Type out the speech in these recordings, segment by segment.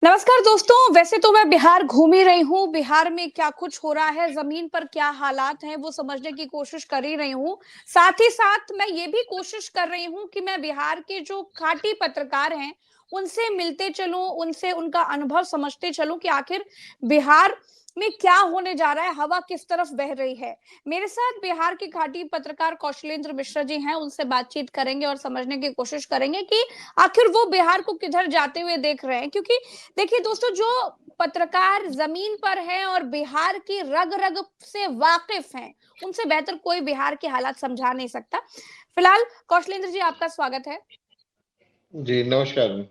नमस्कार दोस्तों। वैसे तो मैं बिहार घूम ही रही हूँ। बिहार में क्या कुछ हो रहा है, जमीन पर क्या हालात हैं, वो समझने की कोशिश कर ही रही हूँ। साथ ही साथ मैं ये भी कोशिश कर रही हूँ कि मैं बिहार के जो खाटी पत्रकार हैं उनसे मिलते चलूं, उनसे उनका अनुभव समझते चलूं कि आखिर बिहार में क्या होने जा रहा है, हवा किस तरफ बह रही है। मेरे साथ बिहार के खाटी पत्रकार कौशलेंद्र मिश्रा जी हैं, उनसे बातचीत करेंगे और समझने की कोशिश करेंगे कि आखिर वो बिहार को किधर जाते हुए देख रहे हैं। क्योंकि देखिए दोस्तों, जो पत्रकार जमीन पर हैं और बिहार की रग रग से वाकिफ हैं, उनसे बेहतर कोई बिहार के हालात समझा नहीं सकता। फिलहाल कौशलेंद्र जी, आपका स्वागत है। जी, नमस्कार।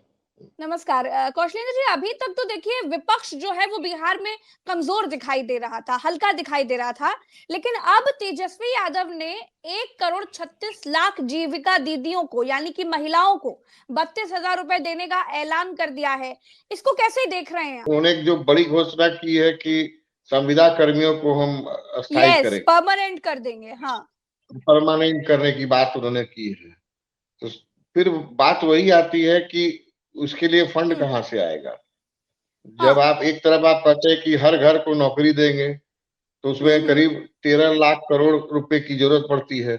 नमस्कार। कौशलेंद्र जी, अभी तक तो देखिए विपक्ष जो है वो बिहार में कमजोर दिखाई दे रहा था, हल्का दिखाई दे रहा था। लेकिन अब तेजस्वी यादव ने 1,36,00,000 जीविका दीदियों को, यानी कि महिलाओं को 32,000 रुपए देने का ऐलान कर दिया है। इसको कैसे देख रहे हैं आप? उन्होंने एक जो बड़ी घोषणा की है कि संविदा कर्मियों को हम अस्थायी यस, करेंगे, परमानेंट कर देंगे। हाँ। परमानेंट करने की बात उन्होंने की है। तो फिर बात वही आती है कि उसके लिए फंड हम्म। कहाँ से आएगा। जब हाँ। आप एक तरफ आप कहते हैं कि हर घर को नौकरी देंगे, तो उसमें हम्म। करीब 13 लाख करोड़ रुपए की जरूरत पड़ती है।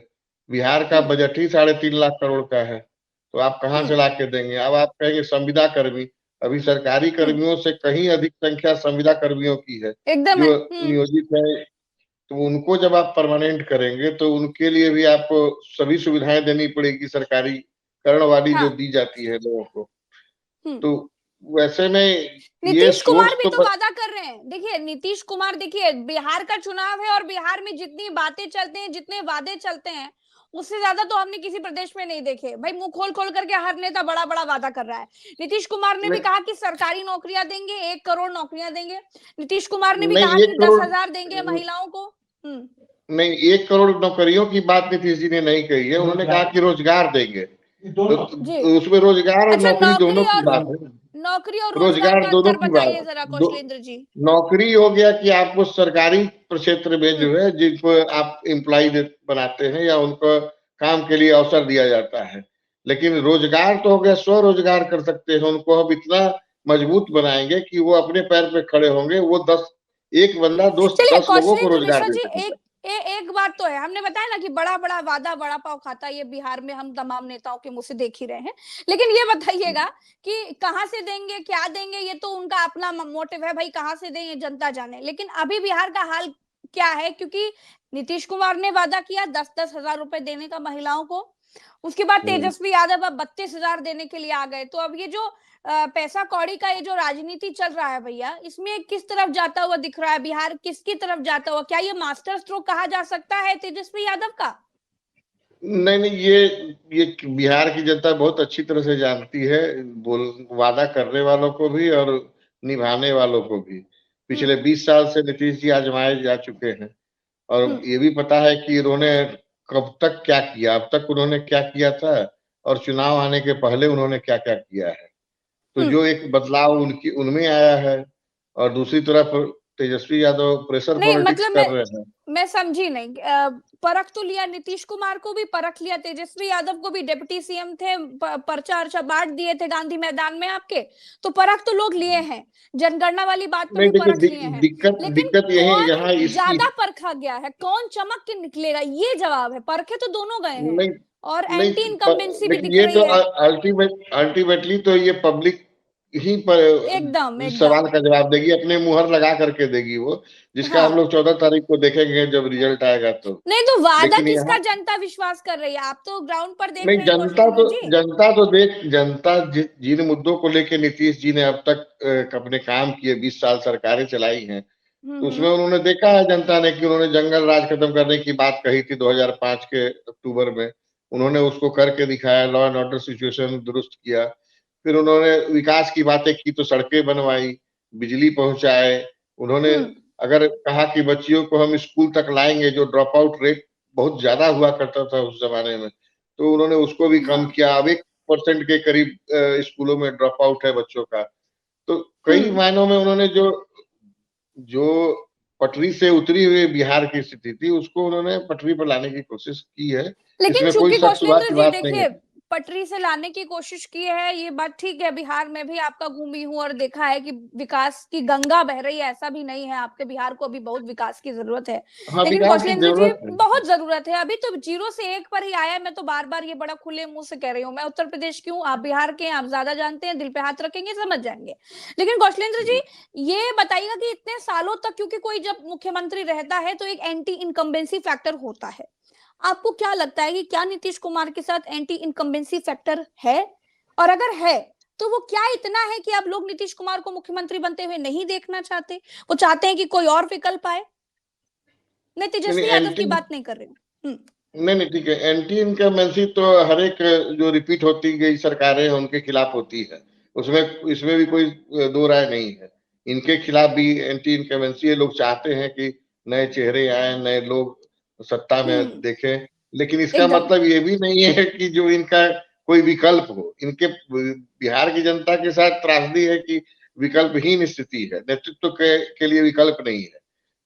बिहार का हम्म। बजट ही 3.5 लाख करोड़ का है, तो आप कहाँ से हम्म। ला के देंगे। अब आप कहेंगे संविदा कर्मी, अभी सरकारी हम्म। कर्मियों से कहीं अधिक संख्या संविदा कर्मियों की है एकदम है। जो नियोजित है। तो उनको जब आप परमानेंट करेंगे तो उनके लिए भी आपको सभी सुविधाएं देनी पड़ेगी, सरकारी करण वाली जो हाँ। दी जाती है लोगों को। हम्म। तो वैसे में ये नीतीश कुमार सोर्स भी तो तो वादा कर रहे हैं। देखिए नीतीश कुमार, देखिए बिहार का चुनाव है और बिहार में जितनी बातें चलते हैं, जितने वादे चलते हैं, उससे ज्यादा तो हमने किसी प्रदेश में नहीं देखे। भाई मुंह खोल खोल करके हर नेता बड़ा बड़ा वादा कर रहा है। नीतीश कुमार ने भी नहीं, कहा कि सरकारी नौकरियां देंगे, 1 करोड़ नौकरियां देंगे। नीतीश कुमार ने भी कहा नहीं कि एक दस करोड़ हजार देंगे महिलाओं को। हम्म। नहीं, 1 करोड़ नौकरियों की बात नीतीश जी ने नहीं कही है। उन्होंने कहा कि रोजगार देंगे, जी। तो उसमें रोजगार और अच्छा, नौकरी दोनों की बात है। नौकरी और रोजगार रोजगार का दोनों अंतर की बात बताइए जरा दो, कौशलेंद्र जी। नौकरी हो गया कि आपको सरकारी क्षेत्र में जो हम्म। है जिनको आप एम्प्लॉय बनाते हैं या उनको काम के लिए अवसर दिया जाता है। लेकिन रोजगार तो हो गया, स्वरोजगार कर सकते हैं। उनको हम इतना मजबूत बनाएंगे कि वो अपने पैर पे खड़े होंगे। वो एक बंदा चलिए 10 लोगों को कौशलेंद्र रोजगार मिश्रा दे जी, सकेगा। एक बात तो है, हमने बताया ना कि बड़ा बड़ा वादा बड़ा पाव खाता है, ये बिहार में हम तमाम नेताओं के मुंह से देख ही रहे हैं। लेकिन ये बताइएगा कि कहां से देंगे, क्या देंगे, ये तो उनका अपना मोटिव है। भाई कहां से देंगे जनता जाने। लेकिन अभी बिहार का हाल क्या है? क्योंकि नीतीश कुमार ने वादा किया 10-10 हजार रुपए देने का महिलाओं को। उसके बाद हम्म। तेजस्वी यादव अब 32,000 देने के लिए आ गए। तो अब ये जो पैसा कौड़ी का ये जो राजनीति चल रहा है भैया, इसमें किस तरफ जाता हुआ दिख रहा है बिहार? किसकी तरफ जाता हुआ? क्या ये मास्टर स्ट्रोक कहा जा सकता है तेजस्वी यादव का? नहीं नहीं, ये बिहार की जनता बहुत अच्छी तरह से जानती है, बोल वादा करने वालों को भी और निभाने वालों को भी। पिछले हम्म। 20 साल से नीतीश जी आजमाए जा चुके हैं और हम्म। ये भी पता है कि इन्होंने कब तक क्या किया, अब तक उन्होंने क्या किया था और चुनाव आने के पहले उन्होंने क्या क्या किया है। तो हम्म। जो एक बदलाव उनकी उनमें आया है, और दूसरी तरफ तेजस्वी यादव प्रेशर नहीं पॉलिटिक्स मतलब कर रहे हैं। मैं समझी नहीं। परख तो लिया, नीतीश कुमार को भी परख लिया, तेजस्वी यादव को भी, डिप्टी सीएम थे, पर्चा अर्चा बांट दिए थे गांधी मैदान में आपके। तो परख तो लोग लिए हैं, जनगणना वाली बात पर नहीं भी देखिए, परख लिए हैं। दिक्कत लेकिन दिक्कत यही यहाँ कौन इसकी। ज्यादा परखा गया है, कौन चमक के निकलेगा, ये जवाब है। परखे तो दोनों गए हैं नहीं और नहीं, एंटी इनकम्बेंसी भी देखिए दिख ये रही तो है। अल्टीमेटली तो ये पब्लिक ही पर एकदम एकदम। सवाल का जवाब देगी, अपने मुहर लगा करके देगी वो, जिसका हम हाँ। लोग 14 तारीख को देखेंगे जब रिजल्ट आएगा तो। नहीं तो वादा लेकिन किसका यहाँ जनता विश्वास कर रही है? आप तो ग्राउंड पर देख नहीं, रहे हैं कौशलेंद्र जी। जनता जिन मुद्दों को लेके नीतीश जी ने अब तक अपने काम किए, 20 साल सरकारें चलाई हैं, तो उसमें हम्म। उन्होंने देखा है जनता ने कि उन्होंने जंगल राज खत्म करने की बात कही थी 2005 के अक्टूबर में। उन्होंने उसको करके दिखाया, लॉ एंड ऑर्डर सिचुएशन दुरुस्त किया। फिर उन्होंने विकास की बातें की तो सड़कें बनवाई, बिजली पहुंचाए। उन्होंने हम्म। अगर कहा कि बच्चियों को हम स्कूल तक लाएंगे, जो ड्रॉप आउट रेट बहुत ज्यादा हुआ करता था उस जमाने में, तो उन्होंने उसको भी कम हाँ। किया। अब 1% के करीब स्कूलों में ड्रॉप आउट है बच्चों का। तो कई हम्म। मायनों में उन्होंने जो जो पटरी से उतरी हुई बिहार की स्थिति थी उसको उन्होंने पटरी पर लाने की कोशिश की है। लेकिन इसमें कोई चूंकि शक शुबा कौशलेंद्र की जी बात नहीं देखिए, है। पटरी से लाने की कोशिश की है, ये बात ठीक है। बिहार में भी आपका घूमी हूं और देखा है कि विकास की गंगा बह रही है, ऐसा भी नहीं है। आपके बिहार को अभी बहुत विकास की जरूरत है। हाँ, लेकिन विकास की कौशलेंद्र जी, जरूरत है। बहुत जरूरत है। अभी तो 0 से 1 पर ही आया है। मैं तो बार बार ये बड़ा खुले मुंह से कह रही हूँ। मैं उत्तर प्रदेश की हूँ, आप बिहार के हैं, आप ज्यादा जानते हैं, दिल पे हाथ रखेंगे समझ जाएंगे। लेकिन कौशलेंद्र जी, ये बताइएगा कि इतने सालों तक, क्योंकि कोई जब मुख्यमंत्री रहता है तो एक एंटी इनकम्बेंसी फैक्टर होता है। आपको क्या लगता है कि क्या नीतीश कुमार के साथ एंटी इनकम्बेंसी फैक्टर है? और अगर है तो वो क्या इतना है कि अब लोग नीतीश कुमार को मुख्यमंत्री बनते हुए नहीं देखना चाहते? वो चाहते हैं कि कोई और विकल्प आए। मैं नहीं, तेजस्वी यादव की एंटी बात नहीं कर रही हूँ। नहीं नहीं, ठीक है। एंटी इनकम्बेंसी तो हर एक जो रिपीट होती गई सरकारें हैं उनके खिलाफ होती है। उसमें इसमें भी कोई दो राय नहीं है। इनके खिलाफ भी एंटी इनकम्बेंसी है। लोग चाहते हैं कि नए चेहरे आए, नए लोग सत्ता में देखें। लेकिन इसका एकदम। मतलब ये भी नहीं है कि जो इनका कोई विकल्प हो। इनके बिहार की जनता के साथ त्रासदी है कि विकल्पहीन स्थिति है। नेतृत्व के लिए विकल्प नहीं है।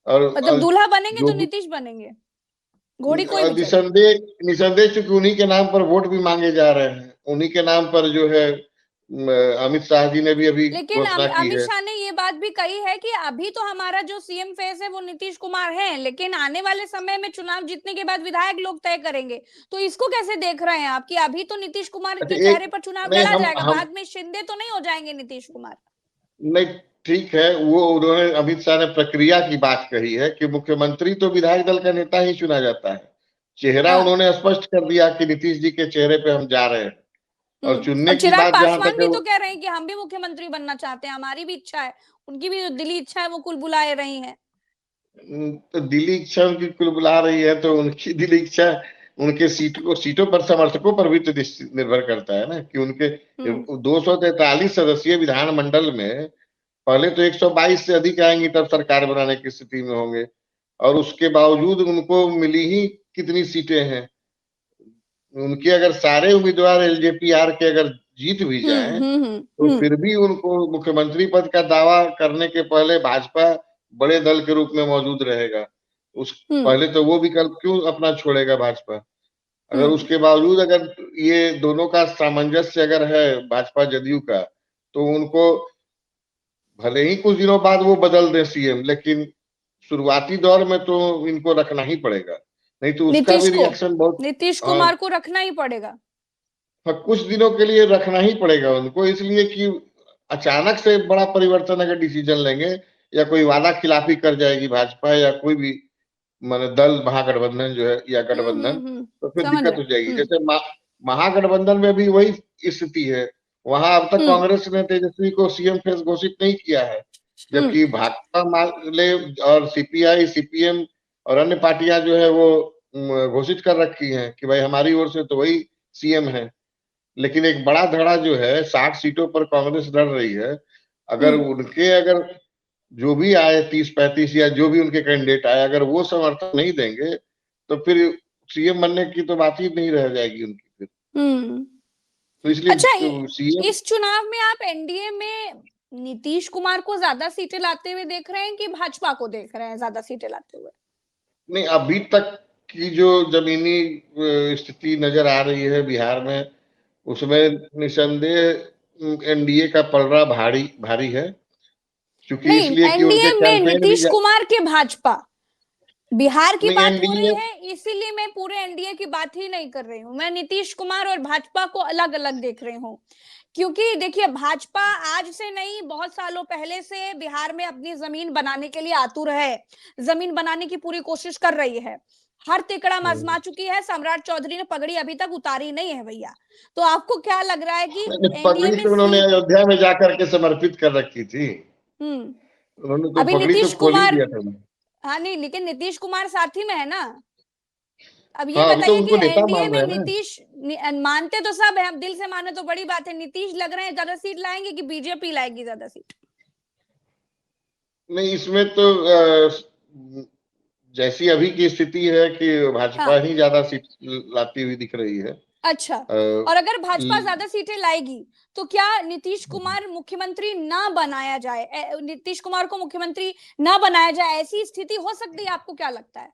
मतलब और दूल्हा बनेंगे जो तो नीतीश बनेंगे, घोड़ी कोई भी चले। निसंदेह निसंदेह चूंकि उन्हीं के नाम पर वोट भी मांगे जा रहे हैं। उन्हीं के नाम पर जो है अमित शाह जी ने भी अभी लेकिन घोषणा की अमित है। शाह ने ये बात भी कही है कि अभी तो हमारा जो सीएम फेस है वो नीतीश कुमार है, लेकिन आने वाले समय में चुनाव जीतने के बाद विधायक लोग तय करेंगे। तो इसको कैसे देख रहे हैं आप कि अभी तो नीतीश कुमार अच्छा, के एक चेहरे पर चुनाव नहीं, लड़ा जाएगा, हम बाद में शिंदे तो नहीं हो जाएंगे नीतीश कुमार? नहीं, ठीक है। वो उन्होंने अमित शाह ने प्रक्रिया की बात कही है कि मुख्यमंत्री तो विधायक दल का नेता ही चुना जाता है। चेहरा हाँ। उन्होंने स्पष्ट कर दिया कि नीतीश जी के चेहरे पे हम जा रहे हैं। और चुनने अब की चिराग बात जहां पासवान तक है, भी तो कह रहे हैं कि हम भी मुख्यमंत्री बनना चाहते हैं, हमारी भी इच्छा है। उनकी भी जो दिली इच्छा है वो कुल बुलाए रही है। तो दिल्ली इच्छा उनकी कुल बुला रही है तो उनकी दिल्ली इच्छा उनके सीटों पर, समर्थकों पर भी तो निर्भर करता है ना कि उनके हम्म 243 सदस्यीय विधानमंडल में पहले तो 122 से अधिक आएंगी तब सरकार बनाने की स्थिति में होंगे। और उसके बावजूद उनको मिली ही कितनी सीटें हैं। उनके अगर सारे उम्मीदवार एलजेपीआर के अगर जीत भी जाएं तो फिर भी उनको मुख्यमंत्री पद का दावा करने के पहले भाजपा बड़े दल के रूप में मौजूद रहेगा। उस हम्म पहले तो वो विकल्प क्यों अपना छोड़ेगा भाजपा? अगर हम्म उसके बावजूद अगर ये दोनों का सामंजस्य अगर है भाजपा जदयू का, तो उनको भले ही कुछ दिनों बाद वो बदल दे सीएम, लेकिन शुरुआती दौर में तो इनको रखना ही पड़ेगा। नहीं तो उसका नीतीश भी को, रिएक्शन बहुत। नीतीश हाँ, कुमार को रखना ही पड़ेगा। हाँ, कुछ दिनों के लिए रखना ही पड़ेगा उनको, इसलिए कि अचानक से बड़ा परिवर्तन अगर डिसीजन लेंगे या कोई वादा खिलाफी कर जाएगी भाजपा या कोई भी माने दल महागठबंधन जो है या गठबंधन, तो फिर समझ दिक्कत रहे। हो जाएगी। जैसे महागठबंधन में भी वही स्थिति है। वहां अब तक हम्म कांग्रेस ने तेजस्वी को सीएम फेस घोषित नहीं किया है। हम्म जबकि भाकपा माले और सीपीआई सीपीएम और अन्य पार्टियां जो है वो घोषित कर रखी हैं कि भाई हमारी ओर से तो वही सीएम है। लेकिन एक बड़ा धड़ा जो है 60 सीटों पर कांग्रेस लड़ रही है। अगर हम्म उनके अगर जो भी आए 30-35 या जो भी उनके कैंडिडेट आए, अगर वो समर्थन नहीं देंगे तो फिर सीएम बनने की तो बात ही नहीं रह जाएगी उनकी फिर। हम्म तो इसलिए अच्छा, सीएम इस चुनाव में आप एनडीए में नीतीश कुमार को ज्यादा सीटें लाते हुए देख रहे हैं कि भाजपा को देख रहे हैं ज्यादा सीटें लाते हुए? नहीं, अभी तक की जो जमीनी स्थिति नजर आ रही है बिहार में, उसमें निसंदेह एनडीए का पलड़ा भारी भारी है। क्योंकि नहीं, इसलिए कि उनके एनडीए में कैंपेन भी नीतीश कुमार के भाजपा, बिहार की नहीं, बात हो रही एनडीए है, इसीलिए मैं पूरे एनडीए की बात ही नहीं कर रही हूँ। मैं नीतीश कुमार और भाजपा को अलग अलग देख रही हूँ। क्योंकि देखिए, भाजपा आज से नहीं, बहुत सालों पहले से बिहार में अपनी जमीन बनाने के लिए आतुर है। जमीन बनाने की पूरी कोशिश कर रही है, हर तिकड़म आजमा चुकी है। सम्राट चौधरी ने पगड़ी अभी तक उतारी नहीं है भैया। तो आपको क्या लग रहा है कि एनडीए पगड़ी में तो उन्होंने सीट? अयोध्या में जाकर के समर्पित कर रखी थी। हम्म उन्होंने तो अभी पगड़ी तो नीतीश खोल ही कुमार, दिया था। हाँ नहीं, लेकिन नीतीश कुमार साथी में है ना। अब ये हाँ, अभी तो बताइए कि उनको नेता एनडीए मान में रहे हैं ना। नीतीश, मानते तो सब है, अब दिल से माने तो बड़ी बात है। नीतीश लग रहे हैं ज्यादा सीट लाएंगे कि बीजेपी लाएगी ज्यादा सीट? नहीं, इसमें तो जैसी अभी की स्थिति है कि भाजपा हाँ। ही ज्यादा सीट लाती हुई दिख रही है। अच्छा, अ, और अगर भाजपा ल- ज्यादा सीटें लाएगी तो क्या नीतीश कुमार मुख्यमंत्री ना बनाया जाए, नीतीश कुमार को मुख्यमंत्री ना बनाया जाए, ऐसी स्थिति हो सकती है? आपको क्या लगता है?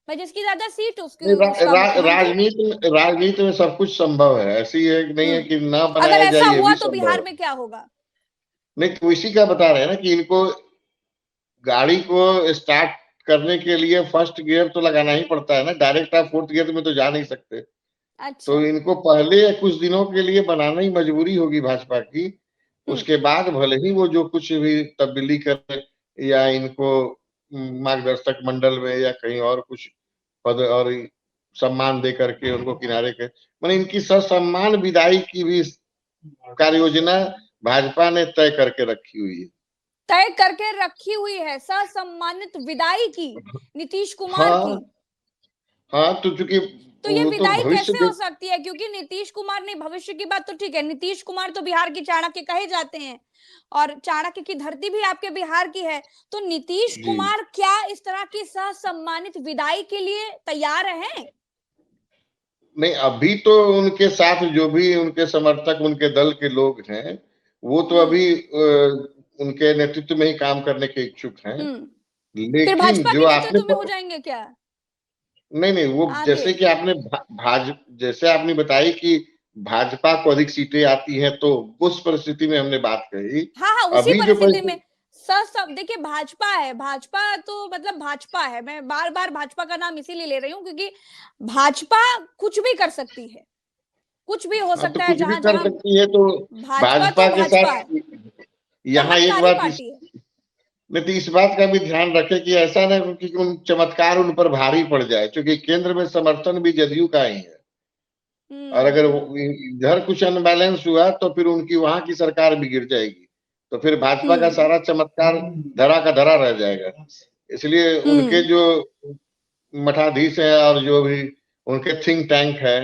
भाई जिसकी ज्यादा सीट उसकी नहीं, उसका मुख्यमंत्री। राजनीति में सब कुछ संभव है, ऐसी है कि नहीं है कि ना अगर बनाया जाए, ऐसा ये हुआ भी तो संभव बिहार है। में क्या होगा? नहीं, तो इसी का बता रहे हैं ना कि इनको गाड़ी को स्टार्ट करने के लिए फर्स्ट गियर तो लगाना ही पड़ता है ना, डायरेक्ट आप फोर्थ गियर में तो जा नहीं सकते। तो अच्छा। इनको पहले कुछ दिनों के लिए बनाना ही मजबूरी होगी भाजपा की। हम्म। उसके बाद भले ही वो जो कुछ भी तब्दीली करे, या इनको मार्गदर्शक मंडल में या कहीं और कुछ पद और सम्मान दे करके उनको किनारे के, मैंने इनकी ससम्मान विदाई की भी कार्य योजना भाजपा ने तय करके रखी हुई है। तय करके रखी हुई है ससम्मानित विदाई की नीतीश कुमार की। हाँ, हाँ, तो चूंकि तो ये वो तो विदाई भविष्य कैसे हो देख। सकती है? क्योंकि नीतीश कुमार ने, भविष्य की बात तो ठीक है, नीतीश कुमार तो बिहार के चाणक्य कहे जाते हैं और चाणक्य की धरती भी आपके बिहार की है। तो नीतीश जी, कुमार क्या इस तरह की ससम्मानित विदाई के लिए तैयार हैं? नहीं, अभी तो उनके साथ जो भी उनके समर्थक, उनके दल के लोग हैं, वो तो हम्म। अभी उनके नेतृत्व में ही काम करने के इच्छुक हैं। हम्म। फिर लेकिन भाजपा जो के आपने नेतृत्व में हो जाएंगे क्या नहीं, नहीं, वो आगे? जैसे कि आपने जैसे आपने बताई कि भाजपा को अधिक सीटें आती हैं, तो उस परिस्थिति में हमने बात कही। हाँ हाँ, उसी अभी जो परिस्थिति में परिस्थिति, सब देखिए, भाजपा है, भाजपा तो मतलब भाजपा है। मैं बार बार भाजपा का नाम इसीलिए ले रही हूँ क्योंकि भाजपा कुछ भी कर सकती है, कुछ भी हो हाँ, तो सकता है। कुछ भी जहां कर जहां सकती है, तो भाजपा तो भाजपा के भाजपा है, साथ यहाँ एक चमत्कारी बात पार्टी है। नहीं, तो इस बात का भी ध्यान रखें कि ऐसा ना कि उन चमत्कार उन पर भारी पड़ जाए, क्योंकि केंद्र में समर्थन भी जदयू का ही है। और अगर हम्म। इधर कुछ अनबैलेंस हुआ तो फिर उनकी वहां की सरकार भी गिर जाएगी, तो फिर भाजपा का हम्म। सारा चमत्कार धरा का धरा रह जाएगा। इसलिए उनके हम्म। जो मठाधीश है और जो भी उनके थिंक टैंक है,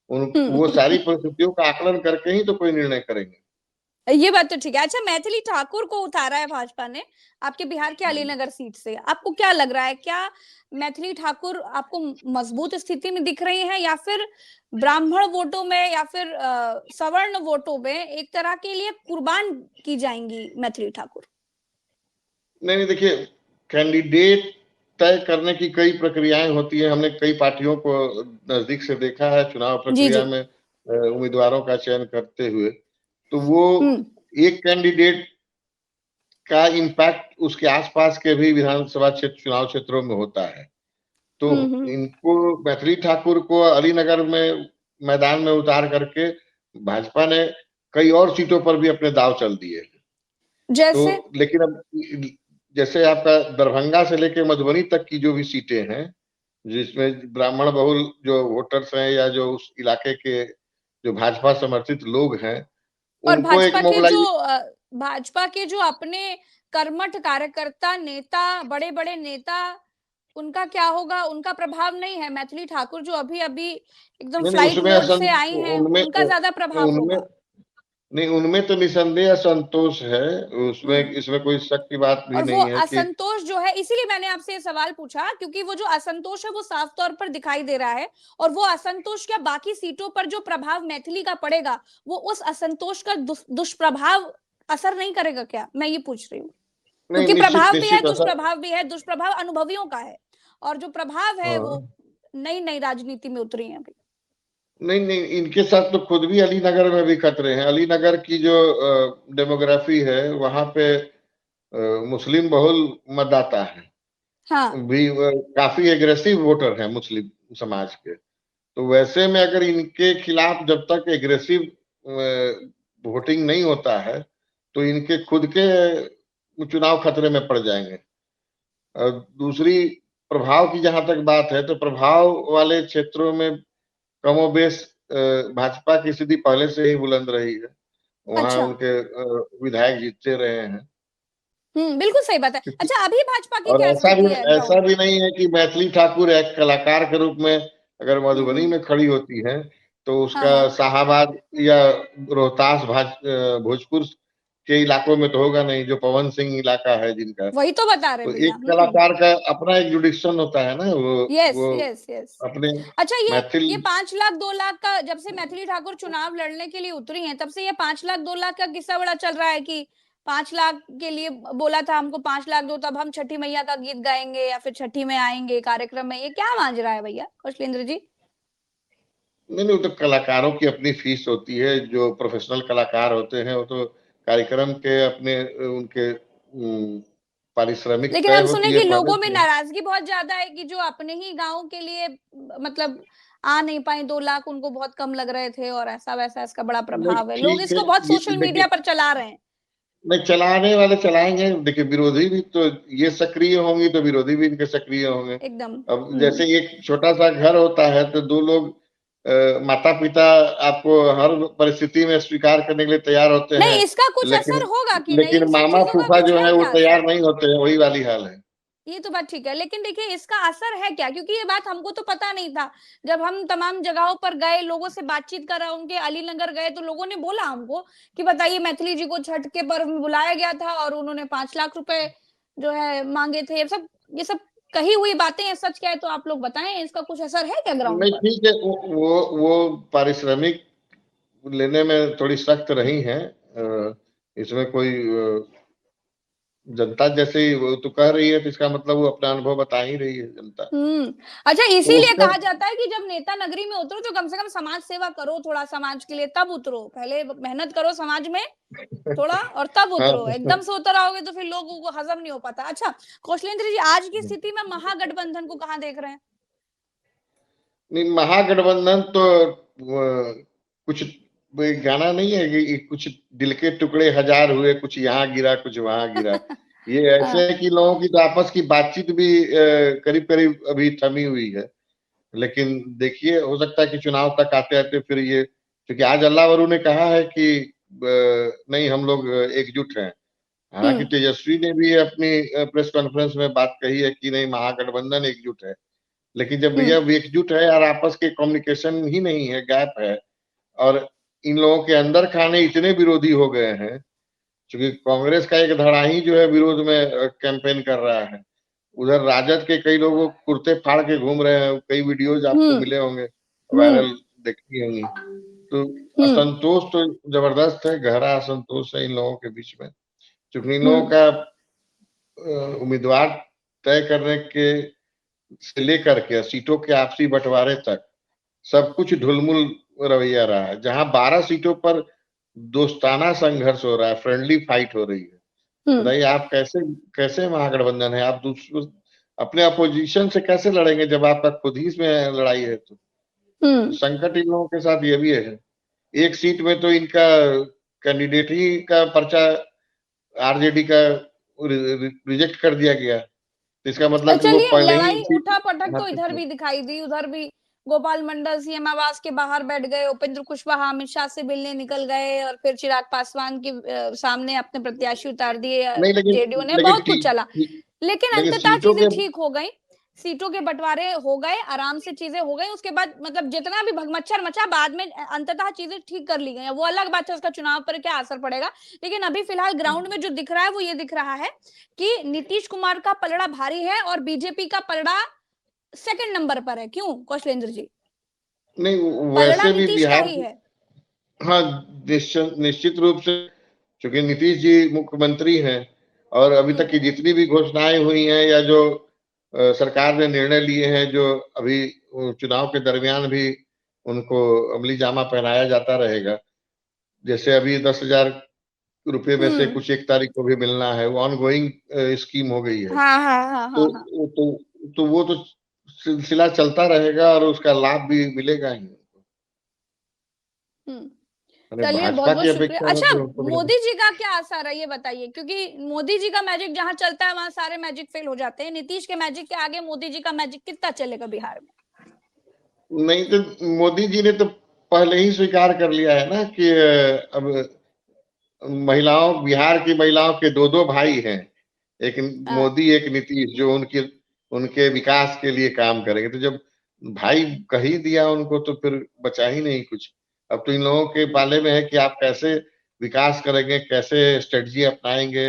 वो सारी हम्म। परिस्थितियों का आकलन करके ही तो कोई निर्णय करेंगे। ये बात तो ठीक है। अच्छा, मैथिली ठाकुर को उतारा है भाजपा ने आपके बिहार के अलीनगर सीट से। आपको क्या लग रहा है, क्या मैथिली ठाकुर आपको मजबूत स्थिति में दिख रही हैं, या फिर ब्राह्मण वोटों में या फिर सवर्ण वोटों में एक तरह के लिए कुर्बान की जाएंगी मैथिली ठाकुर? नहीं, नहीं, देखिए, कैंडिडेट तय करने की कई प्रक्रियाएं होती है। हमने कई पार्टियों को नजदीक से देखा है चुनाव जी जी। प्रक्रिया में, उम्मीदवारों का चयन करते हुए। तो वो हम्म। एक कैंडिडेट का इम्पैक्ट उसके आसपास के भी विधानसभा क्षेत्र, चुनाव क्षेत्रों में होता है। तो हम्म। इनको, मैथिली ठाकुर को अलीनगर में मैदान में उतार करके भाजपा ने कई और सीटों पर भी अपने दांव चल दिए। तो जैसे? लेकिन अब जैसे आपका दरभंगा से लेकर मधुबनी तक की जो भी सीटें हैं, जिसमें ब्राह्मण बहुल जो वोटर्स हैं या जो उस इलाके के जो भाजपा समर्थित लोग हैं, और उनको एक मोबिलाइज भाजपा के जो अपने कर्मठ कार्यकर्ता, नेता, बड़े बड़े नेता, उनका क्या होगा? उनका प्रभाव नहीं है? मैथिली ठाकुर जो अभी अभी एकदम नहीं, नहीं, फ्लाइट उसमें मोड से आई हैं, उनमें उनका ज्यादा प्रभाव उनमें होगा? नहीं, उनमें तो निसंदेह असंतोष है। उसमें, हम्म। इसमें कोई शक की बात भी और वो नहीं है कि असंतोष जो है, इसीलिए मैंने आपसे ये सवाल पूछा, क्योंकि वो जो असंतोष है वो साफ तौर पर दिखाई दे रहा है। और वो असंतोष क्या बाकी सीटों पर जो प्रभाव मैथिली का पड़ेगा, वो उस असंतोष का दुष्प्रभाव असर नहीं करेगा क्या? मैं ये पूछ रही हूँ। नहीं, क्योंकि निश्चित प्रभाव भी है, निश्चित असर। दुष्प्रभाव भी है। दुष्प्रभाव अनुभवियों का है और जो प्रभाव है वो हाँ, नई नई राजनीति में उतरी है अभी। नहीं, नहीं, इनके साथ तो खुद भी अलीनगर में भी खतरे हैं। अलीनगर की जो डेमोग्राफी है, वहां पे मुस्लिम बहुल मतदाता है, हाँ। भी काफी एग्रेसिव वोटर है मुस्लिम समाज के। तो वैसे में अगर इनके खिलाफ जब तक एग्रेसिव वोटिंग नहीं होता है, तो इनके खुद के चुनाव खतरे में पड़ जाएंगे। और दूसरी, प्रभाव की जहां तक बात है, तो प्रभाव वाले क्षेत्रों में कमोबेश भाजपा की स्थिति पहले से ही बुलंद रही है। वहां अच्छा। उनके विधायक जीतते रहे हैं। बिल्कुल सही बात है। अच्छा, अभी भाजपा की और क्या स्थिति है ऐसा ग्राउंड भी पर? नहीं है कि मैथिली ठाकुर एक कलाकार के रूप में अगर मधुबनी हम्म। में खड़ी होती है, तो हाँ उसका हाँ, शाहाबाद या रोहतास भोजपुर के इलाकों में तो होगा नहीं, जो पवन सिंह इलाका है जिनका। वही तो बता रहे तो भैया। एक कलाकार का अपना एक जुडिक्शन होता है ना, यस वो यस यस। अपने अच्छा, ये मैथिल 5 लाख 2 लाख का, जब से मैथिली ठाकुर चुनाव लड़ने के लिए उतरी हैं, तब से ये 5 लाख 2 लाख का किस्सा बड़ा चल रहा है कि 5 लाख के लिए बोला था हमको 5 लाख दो तब हम छठी मैया का गीत गाएंगे या फिर छठी में आएंगे कार्यक्रम में, ये क्या मांझ रहा है भैया कौशलेंद्र जी? नहीं नहीं, वो तो कलाकारों की अपनी फीस होती है, जो प्रोफेशनल कलाकार होते हैं वो तो कार्यक्रम के अपने उनके पारिश्रमिक लेकिन तय हम सुने होती है कि पहले लोगों में से। नाराजगी बहुत ज्यादा है कि जो अपने ही गांव के लिए मतलब आ नहीं पाए, 2 लाख उनको बहुत कम लग रहे थे और ऐसा वैसा इसका बड़ा नहीं प्रभाव है, लोग ठीक है, इसको बहुत ये सोशल मीडिया देखिए, पर चला रहे हैं। नहीं चलाने वाले चलाएंगे, देखिए विरोधी भी तो ये सक्रिय होंगी तो विरोधी भी इनके सक्रिय होंगे। एकदम। अब जैसे एक छोटा सा घर होता है तो दो लोग माता पिता आपको हर परिस्थिति में स्वीकार करने के लिए तैयार होते हैं, नहीं, इसका कुछ असर लेकिन होगा कि नहीं, लेकिन इन सब मामा चीजों का फूफा कुछ जो है है वो क्या तैयार असर? नहीं होते हैं, वही वाली हाल है। ये तो बात ठीक है, लेकिन देखिए इसका असर है क्या, क्योंकि ये बात हमको तो पता नहीं था। जब हम तमाम जगहों पर गए, लोगों से बातचीत करा, उनके अलीनगर गए तो लोगों ने बोला हमको कि बताइए मैथिली जी को छठ के पर्व में बुलाया गया था और उन्होंने 5 लाख रुपए जो है मांगे थे। ये सब कही हुई बातें हैं, सच क्या है तो आप लोग बताएं, इसका कुछ असर है क्या ग्राउंड नहीं पर? ठीक है, वो पारिश्रमिक लेने में थोड़ी सख्त रही हैं। इसमें कोई जनता जैसे ही वो तो कह रही है तो इसका मतलब वो अपना अनुभव बता ही रही है जनता। अच्छा, तो इसीलिए उसका कहा जाता है कि जब नेता नगरी में उतरो तो कम से कम समाज सेवा करो, थोड़ा समाज के लिए, तब उतरो। पहले मेहनत करो समाज में थोड़ा और तब हाँ। उतरो। एकदम से उतर आओगे तो फिर लोगों को हजम नहीं हो पाता। अच्छा कौशलेंद्र जी, आज की स्थिति में महागठबंधन को कहाँ देख रहे हैं? नहीं, महागठबंधन तो कुछ वो गाना नहीं है कि कुछ दिल के टुकड़े हजार हुए, कुछ यहाँ गिरा कुछ वहां गिरा। ये ऐसे हाँ। है कि लोगों की तो आपस की बातचीत भी करीब करीब अभी थमी हुई है। लेकिन देखिए, हो सकता है कि चुनाव तक आते आते फिर ये, क्योंकि आज अल्लाह वरू ने कहा है कि नहीं हम लोग एकजुट हैं। हालांकि हम्म। तेजस्वी ने भी अपनी प्रेस कॉन्फ्रेंस में बात कही है कि नहीं महागठबंधन एकजुट है। लेकिन जब भैया हम्म। एकजुट है और आपस के कम्युनिकेशन ही नहीं है, गैप है, और इन लोगों के अंदर खाने इतने विरोधी हो गए हैं, क्योंकि कांग्रेस का एक धड़ा ही जो है विरोध में कैंपेन कर रहा है। उधर राजद के कई लोग कुर्ते फाड़ के घूम रहे हैं, कई वीडियोज आपको हम्म। मिले होंगे, हम्म। वायरल देखी होंगी। तो हम्म। असंतोष तो जबरदस्त है, गहरा असंतोष है इन लोगों के बीच में, क्योंकि इन लोगों हम्म। का उम्मीदवार तय करने के से लेकर के सीटों के आपसी बंटवारे तक सब कुछ ढुलमुल रवैया रहा है। जहां 12 सीटों पर दोस्ताना संघर्ष हो रहा है, फ्रेंडली फाइट हो रही है, हम्म। बताइए आप कैसे कैसे महागठबंधन है? आप दूसरों अपने अपोजिशन से कैसे लड़ेंगे जब आपका खुद ही में लड़ाई है? तो हम्म। संकट इन लोगों के साथ ये भी है। एक सीट में तो इनका कैंडिडेट ही का पर्चा आरजेडी का रिजेक्ट कर दिया गया, तो इसका मतलब कि वो चलिए, पहले ही लड़ाई सीट उठा पटक तो हाथ इधर में। भी दिखाई दी, उधर भी गोपाल मंडल सीएम आवास के बाहर बैठ गए, उपेंद्र कुशवाहा अमित शाह से मिलने निकल गए और फिर चिराग पासवान के सामने अपने प्रत्याशी उतार दिए। नहीं लेकिन जेडीयू ने लेकिन बहुत कुछ चला, लेकिन लेकिन अंततः सीटों चीजें के ठीक हो गई। सीटों के बंटवारे हो गए, आराम से चीजें हो गई। उसके बाद मतलब जितना भी भगमच्छर मचा, बाद में अंततः चीजें ठीक कर ली गई। वो अलग बात है उसका चुनाव पर क्या असर पड़ेगा, लेकिन अभी फिलहाल ग्राउंड में जो दिख रहा है वो ये दिख रहा है कि नीतीश कुमार का पलड़ा भारी है और बीजेपी का पलड़ा सेकंड नंबर पर है। क्यों कौशलेंद्र जी? नहीं पलड़ा वैसे भी नीतीश का बिहार, ही है। हाँ निश्चित निश्चित रूप से, क्योंकि नीतीश जी मुख्यमंत्री हैं और अभी तक की जितनी भी घोषणाएं हुई हैं या जो सरकार ने निर्णय लिए हैं, जो अभी चुनाव के दरमियान भी उनको अमली जामा पहनाया जाता रहेगा। जैसे अभी 10,000 रुपए में से हम्म। कुछ 1 तारीख को भी मिलना है, वो ऑनगोइंग स्कीम हो गई है। हाँ हाँ हाँ तो हाँ हाँ। वो तो सिलसिला चलता रहेगा और उसका लाभ भी मिलेगा ही। हम्म। अरे चलिए, बहुत भाजपा की बहुत शुक्रिया। अपेक्षा में अच्छा, तो मोदी जी का क्या असर है ये बताइए, क्योंकि मोदी जी का मैजिक जहां चलता है वहां सारे मैजिक फेल हो जाते हैं। नीतीश के मैजिक के आगे मोदी जी का मैजिक कितना चलेगा बिहार में? नहीं तो मोदी जी ने तो पहले ही स्वीकार कर लिया है ना कि अब महिलाओं, बिहार की महिलाओं के दो दो भाई हैं, एक हाँ। मोदी एक नीतीश, जो उनके उनके विकास के लिए काम करेंगे। तो जब भाई कह ही दिया उनको तो फिर बचा ही नहीं कुछ। अब तो इन लोगों के पाले में है कि आप कैसे विकास करेंगे, कैसे स्ट्रेटजी अपनाएंगे,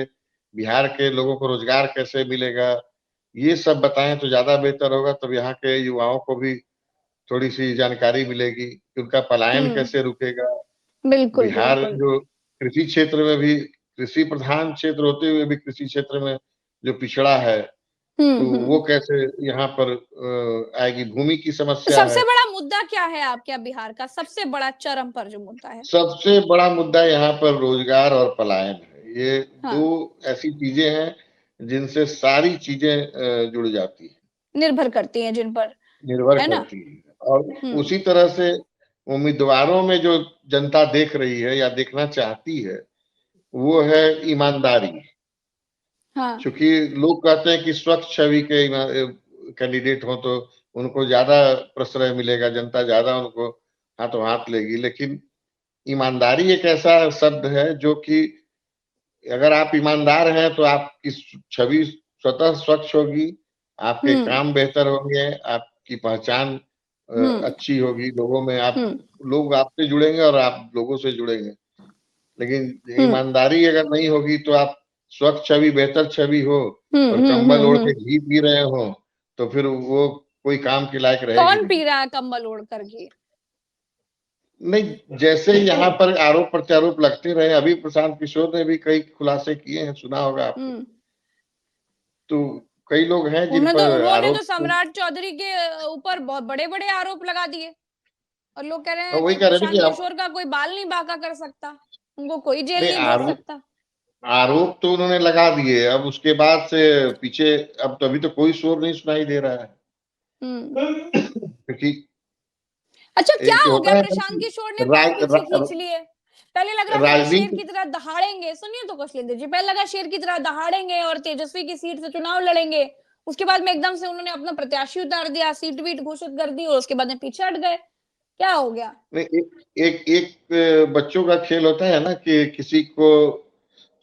बिहार के लोगों को रोजगार कैसे मिलेगा, ये सब बताएं तो ज्यादा बेहतर होगा। तब यहाँ के युवाओं को भी थोड़ी सी जानकारी मिलेगी कि उनका पलायन हम्म। कैसे रुकेगा। बिल्कुल बिहार बिल्कुल। जो कृषि क्षेत्र में भी कृषि प्रधान क्षेत्र होते हुए भी कृषि क्षेत्र में जो पिछड़ा है, तो वो कैसे यहाँ पर आएगी? भूमि की तो समस्या सबसे है। बड़ा मुद्दा क्या है आपके बिहार का, सबसे बड़ा चरम पर जो मुद्दा है? सबसे बड़ा मुद्दा यहाँ पर रोजगार और पलायन है। ये हाँ, 2 ऐसी चीजें हैं जिनसे सारी चीजें जुड़ जाती हैं, निर्भर करती हैं जिन पर, निर्भर है ना? करती हैं। और हम्म। उसी तरह से उम्मीदवारों में जो जनता देख रही है या देखना चाहती है, वो है ईमानदारी। हाँ। चूंकि लोग कहते हैं कि स्वच्छ छवि के कैंडिडेट हो तो उनको ज्यादा प्रश्रय मिलेगा, जनता ज्यादा उनको हाथों हाथ लेगी, लेकिन ईमानदारी एक ऐसा शब्द है जो कि अगर आप ईमानदार हैं तो आपकी छवि स्वतः स्वच्छ होगी, आपके हम्म। काम बेहतर होंगे, आपकी पहचान हम्म। अच्छी होगी लोगों में, आप हम्म। लोग आपसे जुड़ेंगे और आप लोगों से जुड़ेंगे। लेकिन हम्म। ईमानदारी अगर नहीं होगी तो आप स्वच्छ छवि, बेहतर छवि हो और कंबल ओढ़ के हम्म। घी पी रहे हो, तो फिर वो कोई काम के लायक रहेगी कौन नहीं। पी रहा है कंबल ओढ़ कर घी? नहीं, जैसे यहाँ पर आरोप प्रत्यारोप लगते रहे, अभी प्रशांत किशोर ने भी कई खुलासे किए हैं, सुना होगा आपने। हम्म। तो कई लोग हैं जिन पर उन्होंने तो आरोप, सम्राट चौधरी के ऊपर बहुत बड़े बड़े आरोप लगा दिए, और लोग कह रहे और हैं वही कि कह रहे थे कि प्रशांत किशोर का कोई बाल नहीं बांका कर सकता, उनको कोई जेल नहीं, नहीं भेज आरोप सकता। आरोप तो उन्होंने लगा दिए, अब उसके बाद से पीछे अब तो अभी तो कोई शोर नहीं सुनाई दे रहा है। हम्म। क्योंकि अच्छा, क्या एक हो गया? होता है ना प्रशांत कि किशोर ने बाल राज, पीछे खींच लिए। पहले लग रहा था कि शेर राजनीति, की तरह दहाड़ेंगे, सुनिए तो कौशलेंद्र जी, पहले लगा शेर की तरह दहाड़ेंगे और तेजस्वी की सीट से चुनाव लड़ेंगे। उसके बाद में एकदम से उन्होंने अपना प्रत्याशी उतार दिया, सीट वीट घोषित कर दी, और उसके बाद में पीछे हट गए। क्या हो गया? नहीं, एक बच्चों का खेल होता है ना कि किसी को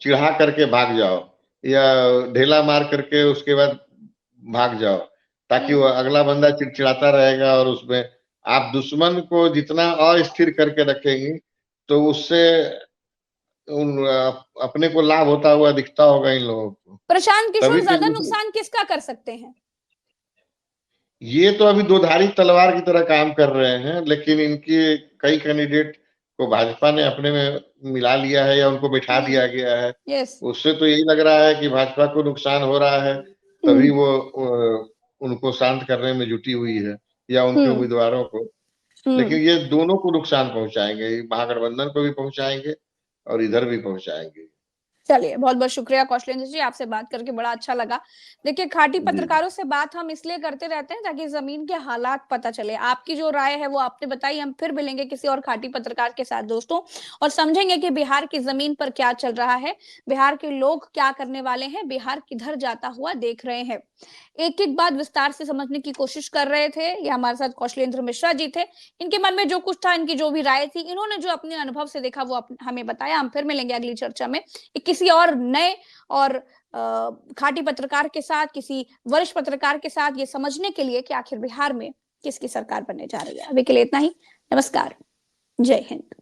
चिढ़ा करके भाग जाओ या ढेला मार करके उसके बाद भाग जाओ, ताकि वो अगला बंदा चिड़चिड़ाता रहेगा और उसमें आप दुश्मन को जितना अस्थिर करके रखेंगे तो उससे अपने को लाभ होता हुआ दिखता होगा इन लोगों को। प्रशांत किशोर तभी ज्यादा तो नुकसान किसका कर सकते हैं? ये तो अभी दोधारी तलवार की तरह काम कर रहे हैं, लेकिन इनके कई कैंडिडेट को भाजपा ने अपने में मिला लिया है या उनको बैठा दिया गया है। यस। उससे तो यही लग रहा है कि भाजपा को नुकसान हो रहा है, तभी वो उनको शांत करने में जुटी हुई है या उनके हम्म। उम्मीदवारों को। लेकिन ये दोनों को नुकसान पहुंचाएंगे, महागठबंधन को भी पहुंचाएंगे और इधर भी पहुंचाएंगे। चलिए, बहुत बहुत शुक्रिया कौशलेंद्र जी, आपसे बात करके बड़ा अच्छा लगा। देखिए, खाटी जी पत्रकारों से बात हम इसलिए करते रहते हैं ताकि जमीन के हालात पता चले। आपकी जो राय है वो आपने बताई, हम फिर मिलेंगे किसी और खाटी पत्रकार के साथ दोस्तों, और समझेंगे कि बिहार की जमीन पर क्या चल रहा है, बिहार के लोग क्या करने वाले हैं, बिहार किधर जाता हुआ देख रहे हैं। एक एक बात विस्तार से समझने की कोशिश कर रहे थे। ये हमारे साथ कौशलेंद्र मिश्रा जी थे, इनके मन में जो कुछ था, इनकी जो भी राय थी, इन्होंने जो अपने अनुभव से देखा वो हमें बताया। हम फिर मिलेंगे अगली चर्चा में किसी और नए और खाटी पत्रकार के साथ, किसी वरिष्ठ पत्रकार के साथ, ये समझने के लिए कि आखिर बिहार में किसकी सरकार बनने जा रही है। अभी के लिए इतना ही। नमस्कार, जय हिंद।